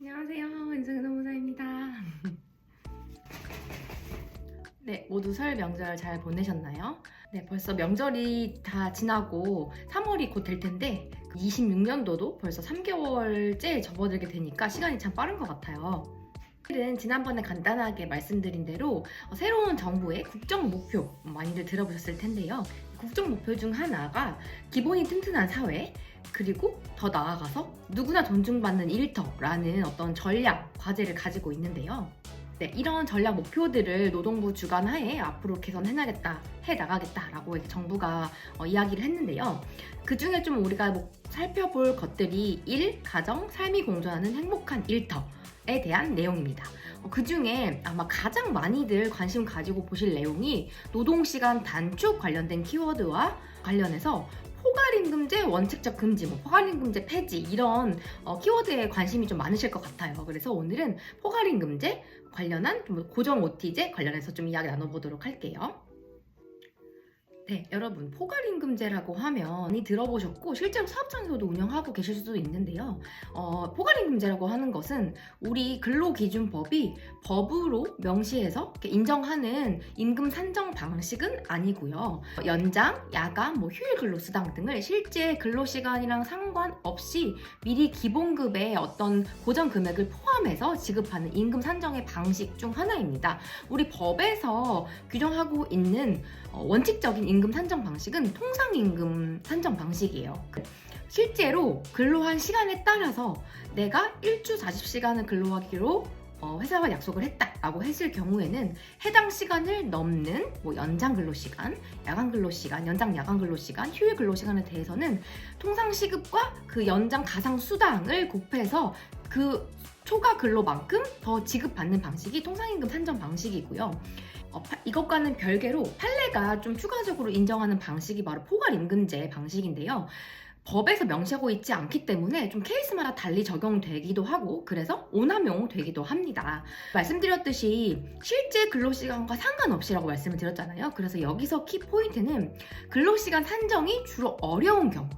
안녕하세요. 인생의 노무사입니다. 네, 모두 설 명절 잘 보내셨나요? 네, 벌써 명절이 다 지나고 3월이 곧 될 텐데 26년도도 벌써 3개월째 접어들게 되니까 시간이 참 빠른 것 같아요. 오늘은 지난번에 간단하게 말씀드린 대로 새로운 정부의 국정 목표 많이들 들어보셨을 텐데요. 국정 목표 중 하나가 기본이 튼튼한 사회, 그리고 더 나아가서 누구나 존중받는 일터라는 어떤 전략, 과제를 가지고 있는데요. 네, 이런 전략 목표들을 노동부 주관 하에 앞으로 해 나가겠다라고 정부가 이야기를 했는데요. 그 중에 좀 우리가 살펴볼 것들이 일, 가정, 삶이 공존하는 행복한 일터에 대한 내용입니다. 그 중에 아마 가장 많이들 관심 가지고 보실 내용이 노동시간 단축 관련된 키워드와 관련해서 포괄임금제 원칙적 금지, 포괄임금제 폐지 이런 키워드에 관심이 좀 많으실 것 같아요. 그래서 오늘은 포괄임금제 관련한 고정 OT제 관련해서 좀 이야기 나눠보도록 할게요. 네, 여러분 포괄임금제라고 하면 많이 들어보셨고 실제로 사업장에서도 운영하고 계실 수도 있는데요. 포괄임금제라고 하는 것은 우리 근로기준법이 법으로 명시해서 인정하는 임금 산정 방식은 아니고요. 연장, 야간, 휴일 근로수당 등을 실제 근로시간이랑 상관없이 미리 기본급의 어떤 고정 금액을 포함해서 지급하는 임금 산정의 방식 중 하나입니다. 우리 법에서 규정하고 있는 원칙적인 임금 산정 방식은 통상임금 산정 방식이에요. 실제로 근로한 시간에 따라서 내가 일주 40시간을 근로하기로 회사와 약속을 했다라고 했을 경우에는 해당 시간을 넘는 연장 근로시간, 야간 근로시간, 연장 야간 근로시간, 휴일 근로시간에 대해서는 통상 시급과 그 연장 가상 수당을 곱해서 그 초과 근로만큼 더 지급받는 방식이 통상임금 산정 방식이고요. 이것과는 별개로 판례가 좀 추가적으로 인정하는 방식이 바로 포괄임금제 방식인데요. 법에서 명시하고 있지 않기 때문에 좀 케이스마다 달리 적용되기도 하고 그래서 오남용 되기도 합니다. 말씀드렸듯이 실제 근로시간과 상관없이라고 말씀을 드렸잖아요. 그래서 여기서 키포인트는 근로시간 산정이 주로 어려운 경우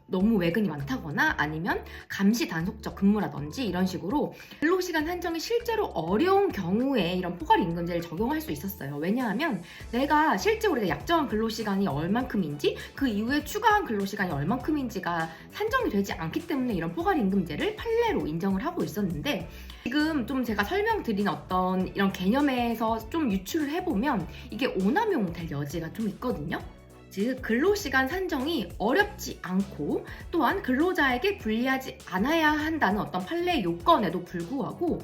너무 외근이 많다거나 아니면 감시 단속적 근무라든지 이런 식으로 근로시간 산정이 실제로 어려운 경우에 이런 포괄임금제를 적용할 수 있었어요. 왜냐하면 내가 실제 우리가 약정한 근로시간이 얼만큼인지 그 이후에 추가한 근로시간이 얼만큼인지가 산정이 되지 않기 때문에 이런 포괄임금제를 판례로 인정을 하고 있었는데 지금 좀 제가 설명드린 어떤 이런 개념에서 좀 유출을 해보면 이게 오남용 될 여지가 좀 있거든요. 즉 근로시간 산정이 어렵지 않고 또한 근로자에게 불리하지 않아야 한다는 어떤 판례 요건에도 불구하고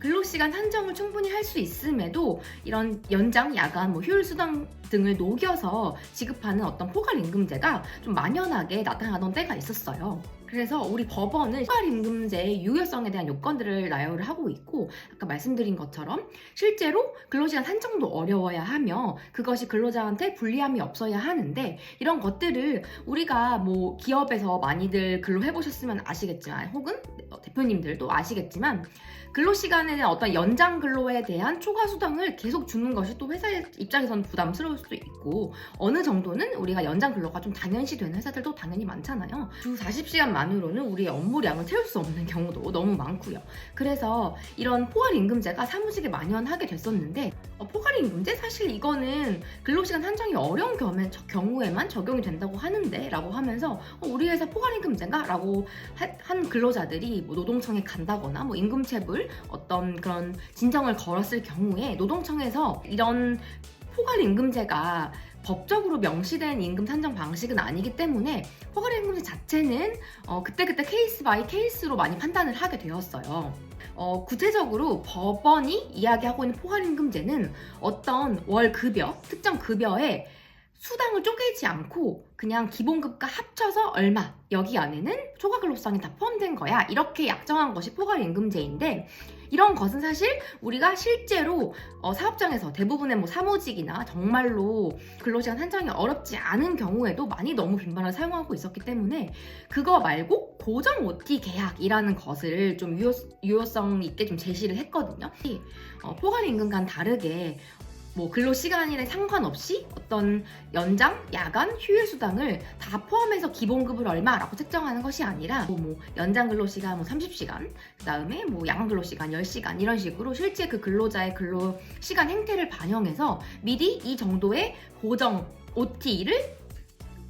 근로시간 산정을 충분히 할 수 있음에도 이런 연장, 야간, 휴일 수당 등을 녹여서 지급하는 어떤 포괄임금제가 좀 만연하게 나타나던 때가 있었어요. 그래서 우리 법원은 포괄임금제의 유효성에 대한 요건들을 나열을 하고 있고 아까 말씀드린 것처럼 실제로 근로시간 산정도 어려워야 하며 그것이 근로자한테 불리함이 없어야 하는데 이런 것들을 우리가 기업에서 많이들 근로해보셨으면 아시겠지만 혹은 대표님들도 아시겠지만 근로시간에 대한 어떤 연장 근로에 대한 초과 수당을 계속 주는 것이 또 회사 입장에서는 부담스러울 수도 있고 어느 정도는 우리가 연장 근로가 좀 당연시 되는 회사들도 당연히 많잖아요. 주 40시간만으로는 우리의 업무량을 채울 수 없는 경우도 너무 많고요. 그래서 이런 포괄임금제가 사무직에 만연하게 됐었는데 포괄임금제? 사실 이거는 근로시간 산정이 어려운 경우에만 적용이 된다고 하는데 라고 하면서 우리 회사 포괄임금제인가? 라고 한 근로자들이 노동청에 간다거나 임금체불 어떤 그런 진정을 걸었을 경우에 노동청에서 이런 포괄임금제가 법적으로 명시된 임금 산정 방식은 아니기 때문에 포괄임금제 자체는 그때그때 케이스 바이 케이스로 많이 판단을 하게 되었어요. 구체적으로 법원이 이야기하고 있는 포괄임금제는 어떤 월 급여, 특정 급여에 수당을 쪼개지 않고 그냥 기본급과 합쳐서 얼마, 여기 안에는 초과 근로수당이 다 포함된 거야. 이렇게 약정한 것이 포괄임금제인데 이런 것은 사실 우리가 실제로 사업장에서 대부분의 사무직이나 정말로 근로시간 산정이 어렵지 않은 경우에도 많이 너무 빈번하게 사용하고 있었기 때문에 그거 말고 고정 OT 계약이라는 것을 좀 유효성 있게 좀 제시를 했거든요. 포괄임금과는 다르게 뭐 근로시간이랑 상관없이 어떤 연장, 야간, 휴일 수당을 다 포함해서 기본급을 얼마라고 책정하는 것이 아니라 뭐 연장 근로시간 뭐 30시간, 그 다음에 뭐 야간 근로시간 10시간 이런 식으로 실제 그 근로자의 근로시간 행태를 반영해서 미리 이 정도의 고정 OT를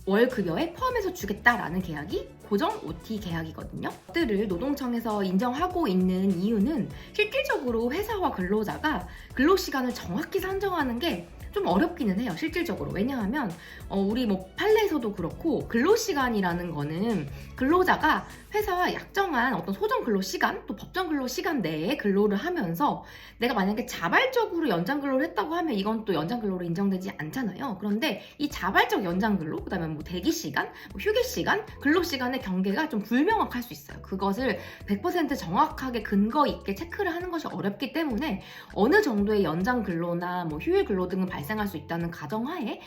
월급여에 포함해서 주겠다라는 계약이 고정 OT 계약이거든요. 이들을 노동청에서 인정하고 있는 이유는 실질적으로 회사와 근로자가 근로시간을 정확히 산정하는 게 좀 어렵기는 해요, 실질적으로. 왜냐하면 우리 뭐 판례에서도 그렇고 근로시간이라는 거는 근로자가 회사와 약정한 어떤 소정 근로시간 또 법정 근로시간 내에 근로를 하면서 내가 만약에 자발적으로 연장 근로를 했다고 하면 이건 또 연장 근로로 인정되지 않잖아요. 그런데 이 자발적 연장 근로, 그 다음에 뭐 대기시간, 뭐 휴게시간, 근로시간의 경계가 좀 불명확할 수 있어요. 그것을 100% 정확하게 근거 있게 체크를 하는 것이 어렵기 때문에 어느 정도의 연장 근로나 뭐 휴일 근로 등은 발생할 수 있다는 가정하에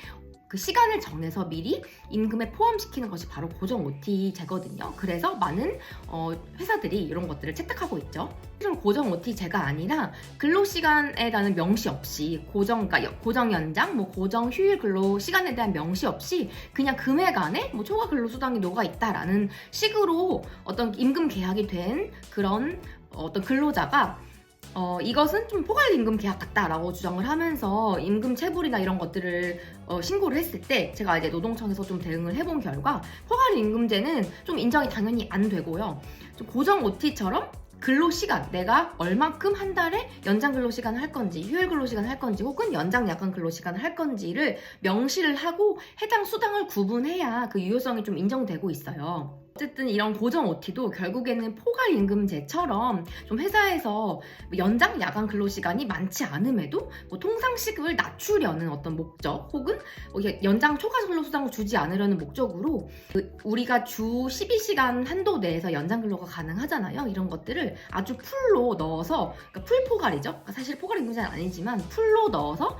그 시간을 정해서 미리 임금에 포함시키는 것이 바로 고정 OT제거든요. 그래서 많은 회사들이 이런 것들을 채택하고 있죠. 실은 고정 OT제가 아니라 근로시간에 대한 명시 없이 그러니까 고정 연장, 뭐 고정 휴일 근로 시간에 대한 명시 없이 그냥 금액 안에 뭐 초과 근로수당이 녹아 있다라는 식으로 어떤 임금 계약이 된 그런 어떤 근로자가 이것은 좀 포괄임금 계약 같다라고 주장을 하면서 임금 체불이나 이런 것들을 신고를 했을 때 제가 이제 노동청에서 좀 대응을 해본 결과 포괄임금제는 좀 인정이 당연히 안 되고요. 좀 고정 OT처럼 근로시간, 내가 얼만큼 한 달에 연장 근로시간을 할 건지, 휴일 근로시간을 할 건지, 혹은 연장 야간 근로시간을 할 건지를 명시를 하고 해당 수당을 구분해야 그 유효성이 좀 인정되고 있어요. 어쨌든 이런 고정 OT도 결국에는 포괄임금제처럼 좀 회사에서 연장 야간 근로시간이 많지 않음에도 뭐 통상시급을 낮추려는 어떤 목적 혹은 뭐 연장 초과 근로수당을 주지 않으려는 목적으로 우리가 주 12시간 한도 내에서 연장 근로가 가능하잖아요. 이런 것들을 아주 풀로 넣어서, 그러니까 풀포괄이죠. 그러니까 사실 포괄임금제는 아니지만 풀로 넣어서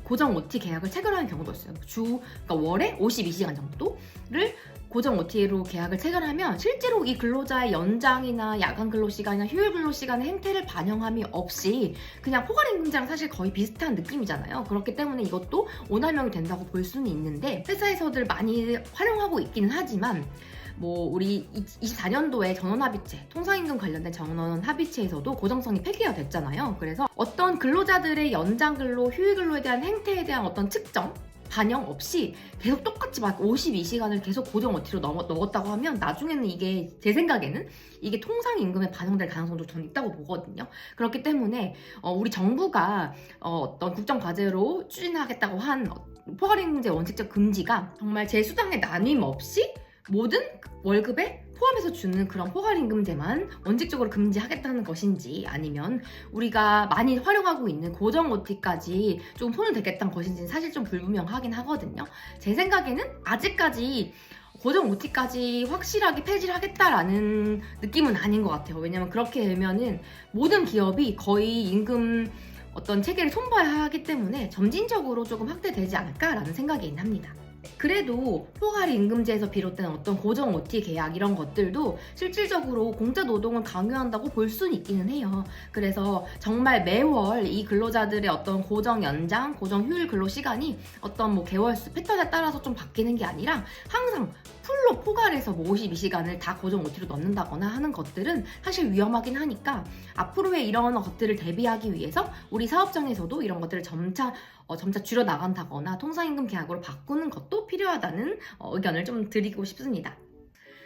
고정 OT 계약을 체결하는 경우도 있어요. 그러니까 월에 52시간 정도를 고정 OT로 계약을 체결하면 실제로 이 근로자의 연장이나 야간 근로시간이나 휴일 근로시간의 행태를 반영함이 없이 그냥 포괄임금제랑 사실 거의 비슷한 느낌이잖아요. 그렇기 때문에 이것도 오남용이 된다고 볼 수는 있는데 회사에서들 많이 활용하고 있기는 하지만 뭐 우리 24년도에 전원합의체, 통상임금 관련된 전원합의체에서도 고정성이 폐기가 됐잖아요. 그래서 어떤 근로자들의 연장 근로, 휴일 근로에 대한 행태에 대한 어떤 측정, 반영 없이 계속 똑같이 막 52시간을 계속 고정 OT로 넣었다고 하면 나중에는 이게 제 생각에는 이게 통상임금에 반영될 가능성도 저는 있다고 보거든요. 그렇기 때문에 우리 정부가 어떤 국정과제로 추진하겠다고 한 포괄임금제 원칙적 금지가 정말 제 수당의 나눔 없이 모든 월급에 포함해서 주는 그런 포괄임금제만 원칙적으로 금지하겠다는 것인지 아니면 우리가 많이 활용하고 있는 고정 OT까지 좀 손을 대겠다는 것인지는 사실 좀 불분명하긴 하거든요. 제 생각에는 아직까지 고정 OT까지 확실하게 폐지를 하겠다라는 느낌은 아닌 것 같아요. 왜냐면 그렇게 되면은 모든 기업이 거의 임금 어떤 체계를 손봐야 하기 때문에 점진적으로 조금 확대되지 않을까라는 생각이긴 합니다. 그래도 포괄임금제에서 비롯된 어떤 고정 OT 계약 이런 것들도 실질적으로 공짜 노동을 강요한다고 볼 수는 있기는 해요. 그래서 정말 매월 이 근로자들의 어떤 고정 연장, 고정 휴일 근로 시간이 어떤 뭐 개월수 패턴에 따라서 좀 바뀌는 게 아니라 항상 풀로 포괄해서 뭐 52시간을 다 고정 OT로 넣는다거나 하는 것들은 사실 위험하긴 하니까 앞으로의 이런 것들을 대비하기 위해서 우리 사업장에서도 이런 것들을 점차 줄여 나간다거나 통상임금 계약으로 바꾸는 것도 필요하다는 의견을 좀 드리고 싶습니다.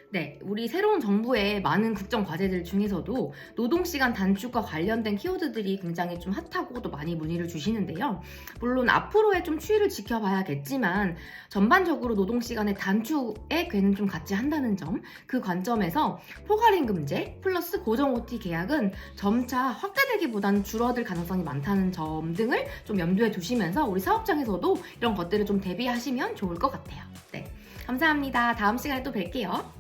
네, 우리 새로운 정부의 많은 국정 과제들 중에서도 노동시간 단축과 관련된 키워드들이 굉장히 좀 핫하고 또 많이 문의를 주시는데요. 물론 앞으로의 좀 추이를 지켜봐야겠지만 전반적으로 노동시간의 단축에 궤는 좀 같이 한다는 점, 그 관점에서 포괄임금제 플러스 고정 OT 계약은 점차 확대되기보다는 줄어들 가능성이 많다는 점 등을 좀 염두에 두시면서 우리 사업장에서도 이런 것들을 좀 대비하시면 좋을 것 같아요. 네, 감사합니다. 다음 시간에 또 뵐게요.